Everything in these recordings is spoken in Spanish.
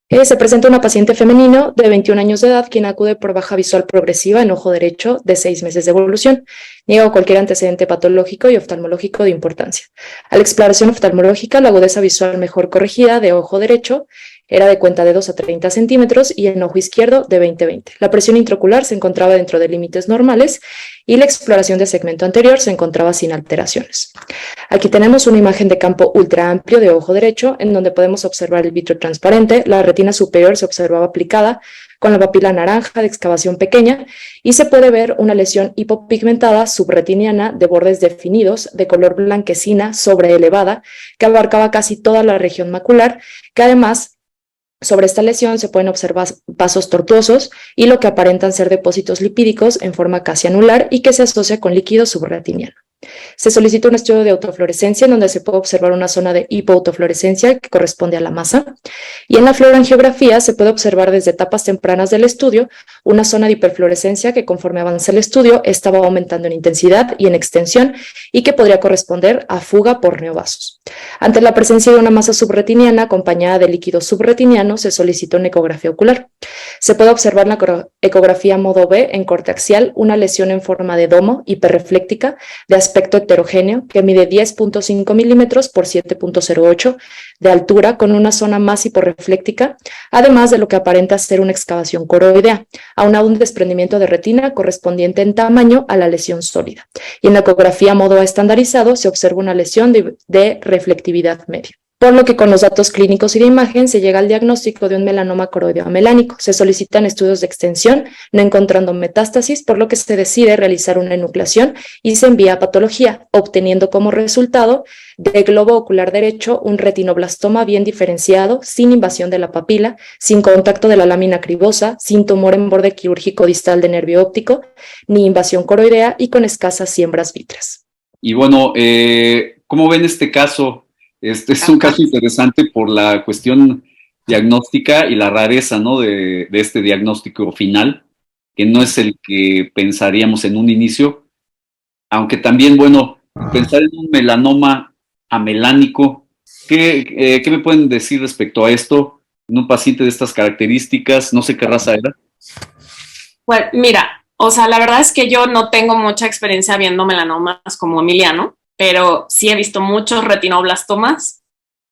Se presenta una paciente femenino de 21 años de edad quien acude por baja visual progresiva en ojo derecho de 6 meses de evolución. Niega cualquier antecedente patológico y oftalmológico de importancia. A la exploración oftalmológica, la agudeza visual mejor corregida de ojo derecho era de cuenta de 2 a 30 centímetros y en ojo izquierdo de 20 a 20. La presión intraocular se encontraba dentro de límites normales y la exploración de segmento anterior se encontraba sin alteraciones. Aquí tenemos una imagen de campo ultra amplio de ojo derecho en donde podemos observar el vitrio transparente, la retina superior se observaba aplicada con la papila naranja de excavación pequeña y se puede ver una lesión hipopigmentada subretiniana de bordes definidos de color blanquecina sobreelevada que abarcaba casi toda la región macular, que además sobre esta lesión se pueden observar vasos tortuosos y lo que aparentan ser depósitos lipídicos en forma casi anular y que se asocia con líquido subretiniano. Se solicita un estudio de autofluorescencia en donde se puede observar una zona de hipoautofluorescencia que corresponde a la masa y en la fluorangiografía se puede observar desde etapas tempranas del estudio una zona de hiperfluorescencia que conforme avanza el estudio estaba aumentando en intensidad y en extensión y que podría corresponder a fuga por neovasos. Ante la presencia de una masa subretiniana acompañada de líquido subretiniano se solicita una ecografía ocular. Se puede observar en la ecografía modo B en corte axial una lesión en forma de domo hiperrefléctica de aspecto heterogéneo que mide 10.5 milímetros por 7.08 de altura con una zona más hiporrefléctica, además de lo que aparenta ser una excavación coroidea, aunado un desprendimiento de retina correspondiente en tamaño a la lesión sólida. Y en la ecografía modo A estandarizado se observa una lesión de reflectividad media. Por lo que con los datos clínicos y de imagen se llega al diagnóstico de un melanoma coroideo amelánico. Se solicitan estudios de extensión, no encontrando metástasis, por lo que se decide realizar una enucleación y se envía a patología, obteniendo como resultado de globo ocular derecho un retinoblastoma bien diferenciado, sin invasión de la papila, sin contacto de la lámina cribosa, sin tumor en borde quirúrgico distal de nervio óptico, ni invasión coroidea y con escasas siembras vítreas. Y bueno, ¿cómo ven este caso? Este es un caso interesante por la cuestión diagnóstica y la rareza, ¿no? de este diagnóstico final, que no es el que pensaríamos en un inicio, aunque también, bueno, pensar en un melanoma amelánico, ¿qué me pueden decir respecto a esto? En un paciente de estas características, no sé qué raza era. Bueno, mira, o sea, la verdad es que yo no tengo mucha experiencia viendo melanomas como Emiliano, pero sí he visto muchos retinoblastomas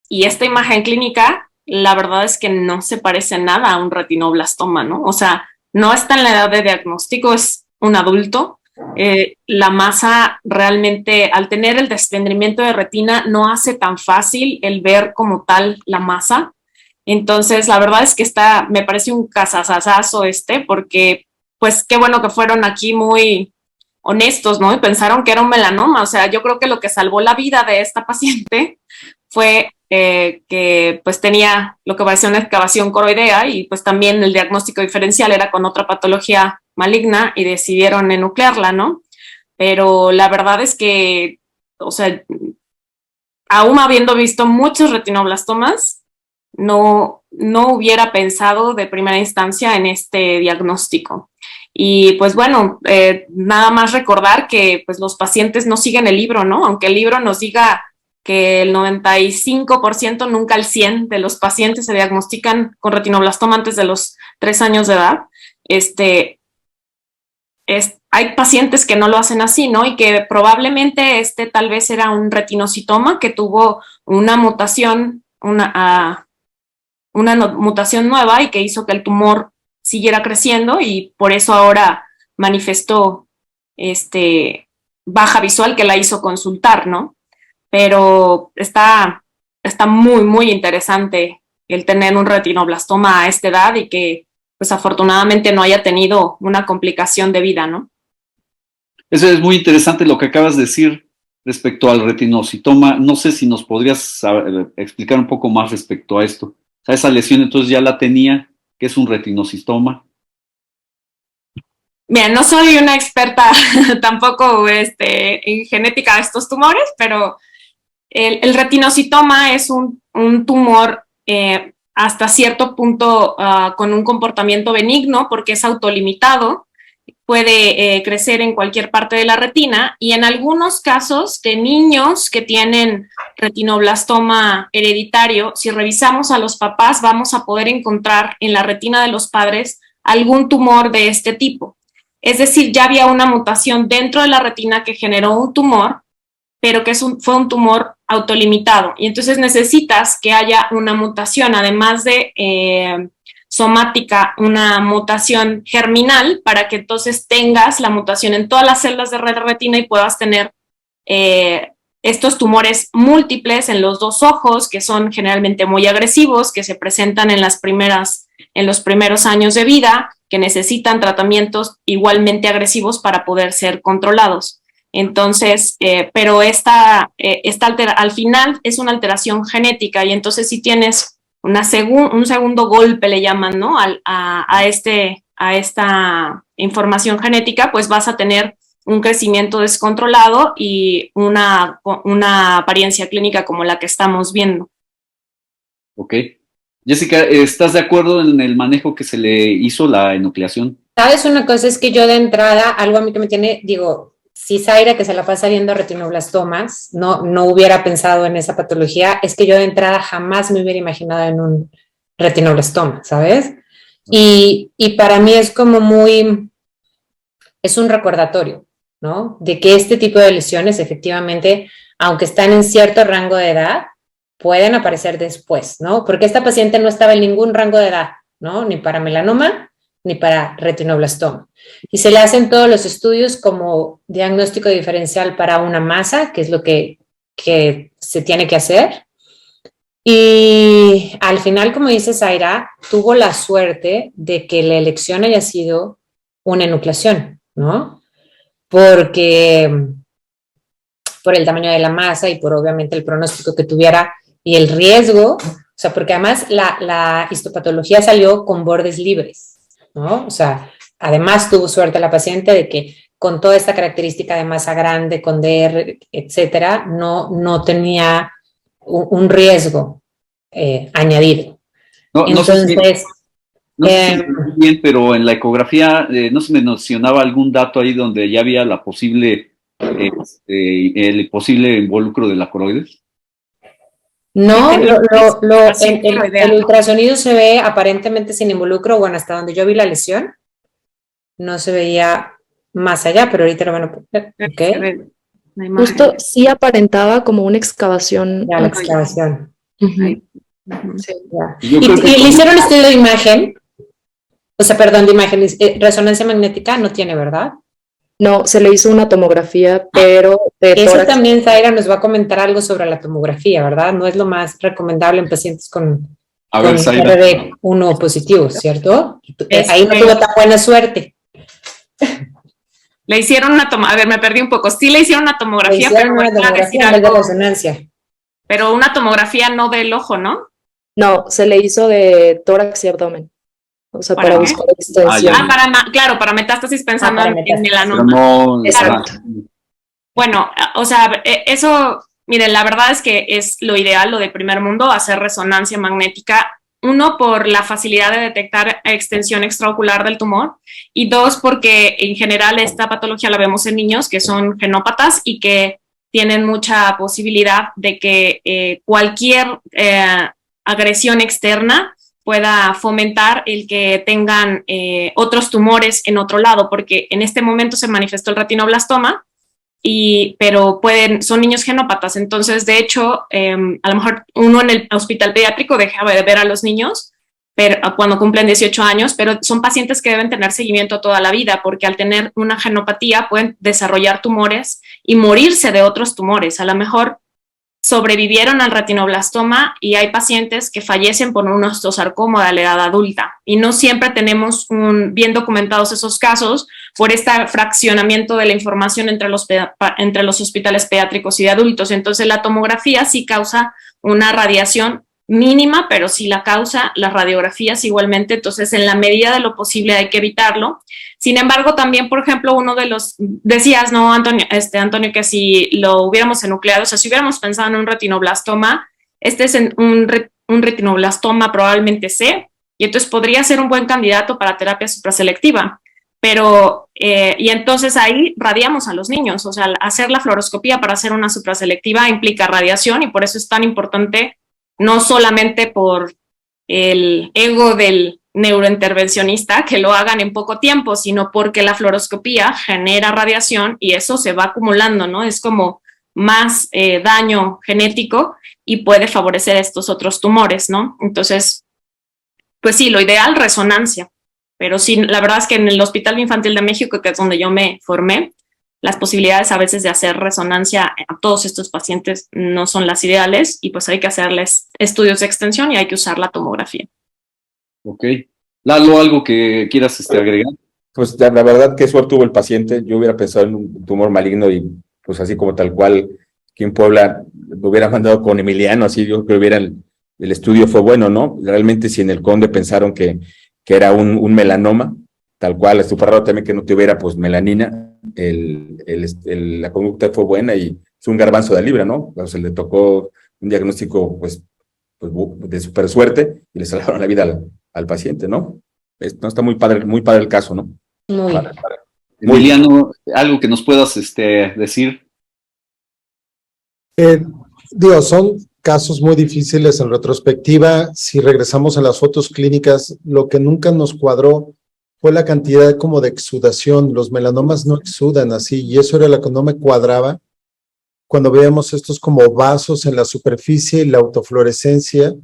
y esta imagen clínica, la verdad es que no se parece nada a un retinoblastoma, ¿no? O sea, no está en la edad de diagnóstico, es un adulto. La masa realmente, al tener el desprendimiento de retina, no hace tan fácil el ver como tal la masa. Entonces, la verdad es que me parece un casasasazo porque pues qué bueno que fueron aquí muy honestos, ¿no? Y pensaron que era un melanoma. O sea, yo creo que lo que salvó la vida de esta paciente fue que pues tenía lo que parecía una excavación coroidea y pues también el diagnóstico diferencial era con otra patología maligna y decidieron enuclearla, ¿no? Pero la verdad es que, o sea, aún habiendo visto muchos retinoblastomas, no hubiera pensado de primera instancia en este diagnóstico. Y pues bueno, nada más recordar que pues los pacientes no siguen el libro, ¿no? Aunque el libro nos diga que el 95%, nunca el 100% de los pacientes se diagnostican con retinoblastoma antes de los 3 años de edad, hay pacientes que no lo hacen así, ¿no? Y que probablemente tal vez era un retinocitoma que tuvo una mutación, una mutación nueva y que hizo que el tumor siguiera creciendo y por eso ahora manifestó baja visual que la hizo consultar, ¿no? Pero está muy, muy interesante el tener un retinoblastoma a esta edad y que pues afortunadamente no haya tenido una complicación de vida, ¿no? Eso es muy interesante lo que acabas de decir respecto al retinocitoma. No sé si nos podrías explicar un poco más respecto a esto. O sea, esa lesión entonces ya la tenía, que es un retinocitoma. Bien, no soy una experta tampoco en genética de estos tumores, pero el retinocitoma es un tumor hasta cierto punto con un comportamiento benigno porque es autolimitado puede crecer en cualquier parte de la retina, y en algunos casos de niños que tienen retinoblastoma hereditario, si revisamos a los papás, vamos a poder encontrar en la retina de los padres algún tumor de este tipo. Es decir, ya había una mutación dentro de la retina que generó un tumor, pero que fue un tumor autolimitado. Y entonces necesitas que haya una mutación, además de somática, una mutación germinal, para que entonces tengas la mutación en todas las células de retina y puedas tener estos tumores múltiples en los dos ojos, que son generalmente muy agresivos, que se presentan en los primeros años de vida, que necesitan tratamientos igualmente agresivos para poder ser controlados. Entonces, pero al final es una alteración genética, y entonces si tienes un segundo golpe, le llaman, ¿no? A esta información genética, pues vas a tener un crecimiento descontrolado y una apariencia clínica como la que estamos viendo. Ok. Jessica, ¿estás de acuerdo en el manejo que se le hizo la enucleación? ¿Sabes? Una cosa es que yo de entrada, algo a mí que me tiene, digo, si Zaira, que se la pasa viendo retinoblastomas, no hubiera pensado en esa patología, es que yo de entrada jamás me hubiera imaginado en un retinoblastoma, ¿sabes? Y para mí es como es un recordatorio, ¿no? De que este tipo de lesiones efectivamente, aunque están en cierto rango de edad, pueden aparecer después, ¿no? Porque esta paciente no estaba en ningún rango de edad, ¿no? Ni para melanoma, ni para retinoblastoma. Y se le hacen todos los estudios como diagnóstico diferencial para una masa, que es lo que se tiene que hacer. Y al final, como dice Zaira, tuvo la suerte de que la elección haya sido una enucleación, ¿no? Porque por el tamaño de la masa y por obviamente el pronóstico que tuviera y el riesgo, o sea, porque además la histopatología salió con bordes libres, ¿no? O sea, además tuvo suerte la paciente de que con toda esta característica de masa grande, con DR, etcétera, no tenía un riesgo añadido. No sé si bien, pero en la ecografía no se me mencionaba algún dato ahí donde ya había el posible involucro de la coroides. No, el ultrasonido se ve aparentemente sin involucro, bueno, hasta donde yo vi la lesión, no se veía más allá, pero ahorita lo van a poner. Okay. Justo sí aparentaba como una excavación. Ya, la excavación. Sí. ¿Y le hicieron estudio de imagen? O sea, perdón, de imagen, resonancia magnética no tiene, ¿verdad? No, se le hizo una tomografía, pero eso también Zaira nos va a comentar algo sobre la tomografía, ¿verdad? No es lo más recomendable en pacientes con RD1 positivo, ¿cierto? Ahí no tuvo tan buena suerte. Le hicieron una tomografía, a ver, me perdí un poco. Sí le hicieron una tomografía, pero una tomografía de resonancia. Pero una tomografía no del ojo, ¿no? No, se le hizo de tórax y abdomen. O sea, para buscar extensión. Claro, para metástasis pensando en melanoma. No, exacto. Bueno, o sea, eso, miren, la verdad es que es lo ideal, lo de primer mundo, hacer resonancia magnética. Uno, por la facilidad de detectar extensión extraocular del tumor, y dos, porque en general esta patología la vemos en niños que son genópatas y que tienen mucha posibilidad de que cualquier agresión externa pueda fomentar el que tengan otros tumores en otro lado, porque en este momento se manifestó el retinoblastoma, pero son niños genópatas. Entonces, de hecho, a lo mejor uno en el hospital pediátrico deja de ver a los niños cuando cumplen 18 años, pero son pacientes que deben tener seguimiento toda la vida, porque al tener una genopatía pueden desarrollar tumores y morirse de otros tumores. A lo mejor sobrevivieron al retinoblastoma y hay pacientes que fallecen por un osteosarcoma de la edad adulta, y no siempre tenemos bien documentados esos casos por este fraccionamiento de la información entre los hospitales pediátricos y de adultos. Entonces la tomografía sí causa una radiación mínima, pero sí la causa las radiografías igualmente. Entonces, en la medida de lo posible hay que evitarlo. Sin embargo, también, por ejemplo, uno de los, decías, ¿no, Antonio, que si lo hubiéramos enucleado, o sea, si hubiéramos pensado en un retinoblastoma, este es un retinoblastoma probablemente C, y entonces podría ser un buen candidato para terapia supraselectiva. Pero, y entonces ahí radiamos a los niños, o sea, hacer la fluoroscopía para hacer una supraselectiva implica radiación y por eso es tan importante, no solamente por el ego del neurointervencionista que lo hagan en poco tiempo, sino porque la fluoroscopía genera radiación y eso se va acumulando, ¿no? Es como más daño genético y puede favorecer estos otros tumores, ¿no? Entonces, pues sí, lo ideal, resonancia. Pero sí, la verdad es que en el Hospital Infantil de México, que es donde yo me formé, las posibilidades a veces de hacer resonancia a todos estos pacientes no son las ideales y pues hay que hacerles estudios de extensión y hay que usar la tomografía. Ok. Lalo, ¿algo que quieras agregar? Pues la verdad que suerte tuvo el paciente. Yo hubiera pensado en un tumor maligno y pues así como tal cual, aquí en Puebla lo hubiera mandado con Emiliano, así yo creo que el estudio fue bueno, ¿no? Realmente si en el Conde pensaron que era un melanoma, tal cual, es súper raro también que no tuviera pues melanina, la conducta fue buena y es un garbanzo de libra, ¿no? Cuando se le tocó un diagnóstico pues de súper suerte y le salvaron la vida al paciente, ¿no? No está muy padre el caso, ¿no? Muy. Padre. Emiliano, algo que nos puedas decir. Digo, son casos muy difíciles en retrospectiva. Si regresamos a las fotos clínicas, lo que nunca nos cuadró fue la cantidad como de exudación. Los melanomas no exudan así y eso era lo que no me cuadraba cuando veíamos estos como vasos en la superficie y la autofluorescencia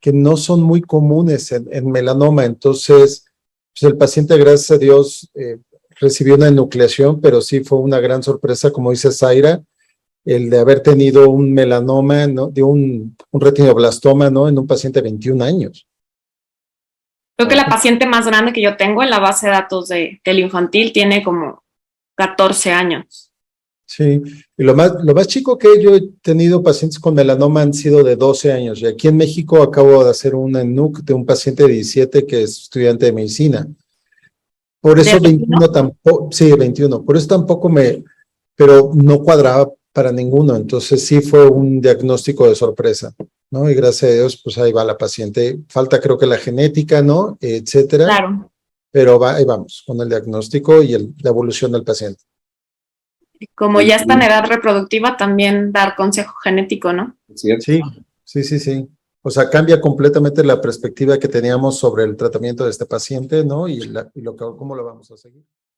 que no son muy comunes en melanoma. Entonces, pues el paciente, gracias a Dios, recibió una enucleación, pero sí fue una gran sorpresa, como dice Zaira, el de haber tenido un melanoma, ¿no? De un retinoblastoma, ¿no? En un paciente de 21 años. Creo que la paciente más grande que yo tengo en la base de datos del infantil tiene como 14 años. Sí, y lo más chico que yo he tenido pacientes con melanoma han sido de 12 años. Y aquí en México acabo de hacer una NUC de un paciente de 17 que es estudiante de medicina. Por eso 21 tampoco, sí, 21. Por eso tampoco pero no cuadraba para ninguno. Entonces sí fue un diagnóstico de sorpresa, ¿no? Y gracias a Dios, pues ahí va la paciente. Falta creo que la genética, ¿no? Etcétera. Claro. Pero ahí vamos, con el diagnóstico y la evolución del paciente. Como ya está en edad reproductiva, también dar consejo genético, ¿no? Sí. O sea, cambia completamente la perspectiva que teníamos sobre el tratamiento de este paciente, ¿no? Y cómo lo vamos a seguir.